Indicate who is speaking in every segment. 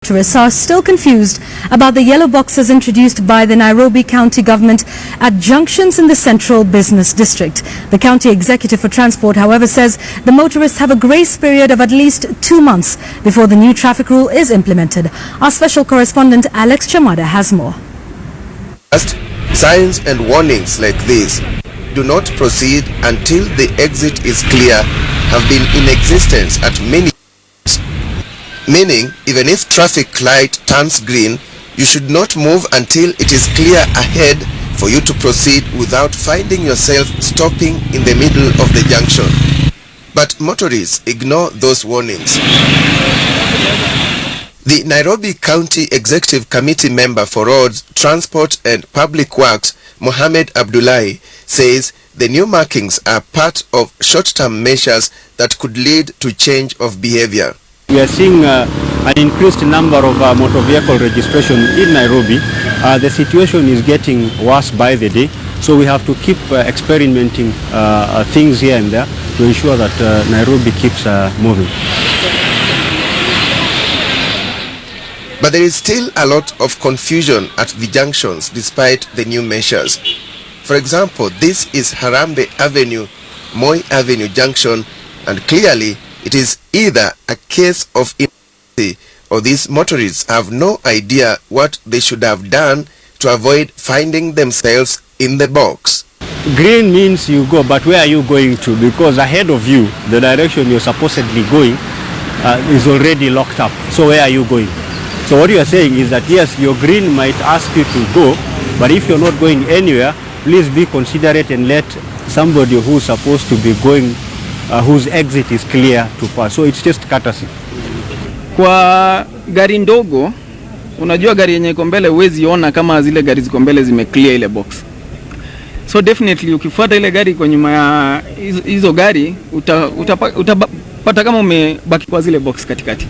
Speaker 1: motorists are still confused about the yellow boxes introduced by the Nairobi County government at junctions in the Central Business District. The County Executive for Transport, however, says the motorists have a grace period of at least 2 months before the new traffic rule is implemented. Our special correspondent Alex Chamwada has more.
Speaker 2: Signs and warnings like this, "Do not proceed until the exit is clear," have been in existence at many times. Meaning, even if traffic light turns green, you should not move until it is clear ahead for you to proceed without finding yourself stopping in the middle of the junction. But motorists ignore those warnings. The Nairobi County Executive Committee member for Roads, Transport and Public Works, Mohammed Abdullahi, says the new markings are part of short-term measures that could lead to change of behavior.
Speaker 3: We are seeing an increased number of motor vehicle registration in Nairobi. The situation is getting worse by the day, so we have to keep experimenting things here and there to ensure that Nairobi keeps moving.
Speaker 2: But there is still a lot of confusion at the junctions despite the new measures. For example, this is Harambe Avenue, Moi Avenue junction, and clearly it is either a case of impunity or these motorists have no idea what they should have done to avoid finding themselves in the box.
Speaker 3: Green means you go, but where are you going to? Because ahead of you, the direction you're supposedly going is already locked up. So where are you going? So what you are saying is that yes, your green might ask you to go, but if you're not going anywhere, please be considerate and let somebody who's supposed to be going, whose exit is clear to pass. So it's just courtesy.
Speaker 4: Kwa gari ndogo, unajua gari yenye iko mbele huwezi ona kama zile gari ziko mbele zimeclear ile box. So definitely ukifuata ile gari kwa nyuma ya hizo gari utapata kama umebaki kwa zile box katikati.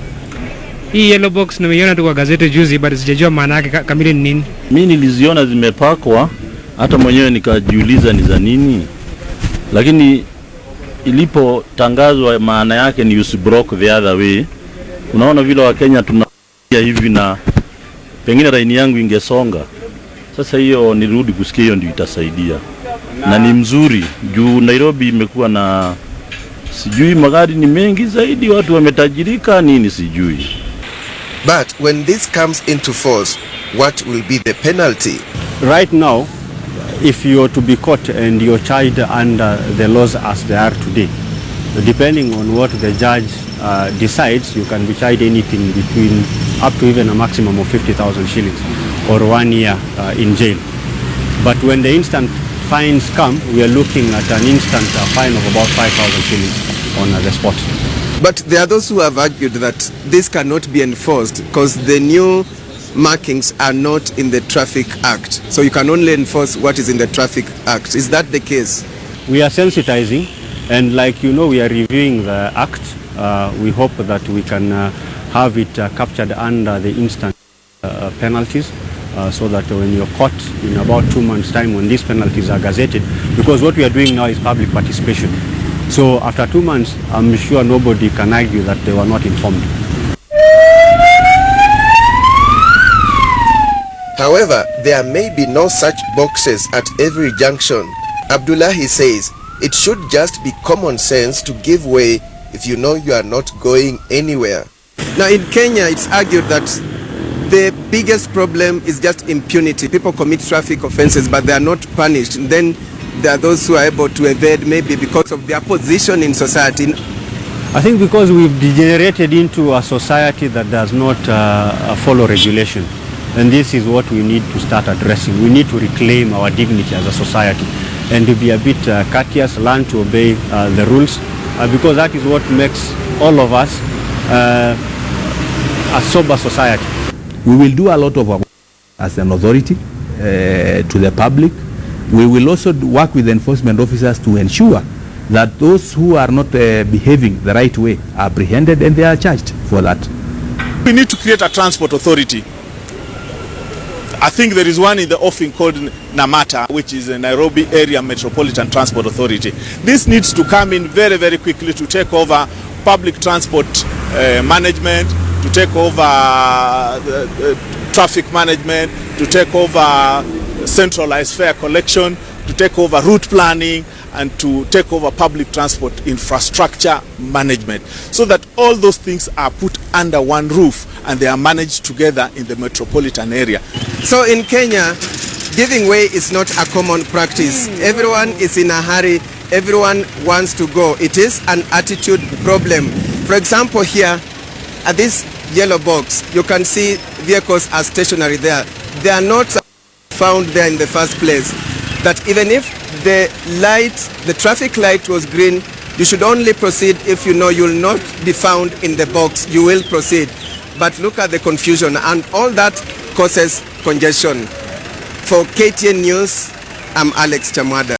Speaker 5: Hii yellow box nimeiona tu kwa gazeti juzi, but sijajua maana yake kamili ni nini.
Speaker 6: Mimi niliziona zimepakwa, hata mwenyewe nikajiuliza ni za nini. Lakini ilipotangazwa maana yake ni use block the other way. Unaona vile wa Kenya tunaia hivi na pengine raini yangu ingesonga. Sasa hiyo nirudi kusikia hiyo ndio itasaidia. Na ni mzuri juu Nairobi imekuwa na sijui magari ni mengi zaidi, watu wametajirika nini sijui.
Speaker 2: But when this comes into force, what will be the penalty?
Speaker 3: Right now, if you are to be caught and you're charged under the laws as they are today, depending on what the judge decides, you can be charged anything between up to even a maximum of 50,000 shillings or 1 year in jail. But when the instant fines come, we are looking at an instant fine of about 5,000 shillings on the spot.
Speaker 2: But there are those who have argued that this cannot be enforced because the new markings are not in the Traffic Act. So you can only enforce what is in the Traffic Act. Is that the case?
Speaker 3: We are sensitizing, and like you know, we are reviewing the Act. We hope that we can have it captured under the instant penalties. So that when you're caught in about 2 months' time when these penalties are gazetted, because what we are doing now is public participation. So after 2 months, I'm sure nobody can argue that they were not informed.
Speaker 2: However, there may be no such boxes at every junction. Abdullahi says it should just be common sense to give way if you know you are not going anywhere. Now in Kenya, it's argued that the biggest problem is just impunity. People commit traffic offenses, but they are not punished. And then there are those who are able to evade, maybe because of their position in society.
Speaker 3: I think because we've degenerated into a society that does not follow regulation. And this is what we need to start addressing. We need to reclaim our dignity as a society and to be a bit courteous, learn to obey the rules, because that is what makes all of us a sober society.
Speaker 7: We will do a lot of work as an authority to the public. We will also work with the enforcement officers to ensure that those who are not behaving the right way are apprehended and they are charged for that.
Speaker 8: We need to create a transport authority. I think there is one in the offing called NAMATA, which is a Nairobi Area Metropolitan Transport Authority. This needs to come in very, very quickly to take over public transport management, to take over traffic management, to take over centralized fare collection, to take over route planning, and to take over public transport infrastructure management, so that all those things are put under one roof and they are managed together in the metropolitan area.
Speaker 2: So in Kenya, giving way is not a common practice. Everyone is in a hurry. Everyone wants to go. It is an attitude problem. For example, here at this yellow box, you can see vehicles are stationary there. They are not found there in the first place. That even if the traffic light was green, you should only proceed if you know you will not be found in the box. You will proceed. But look at the confusion, and all that causes congestion. For KTN News, I'm Alex Chamwada.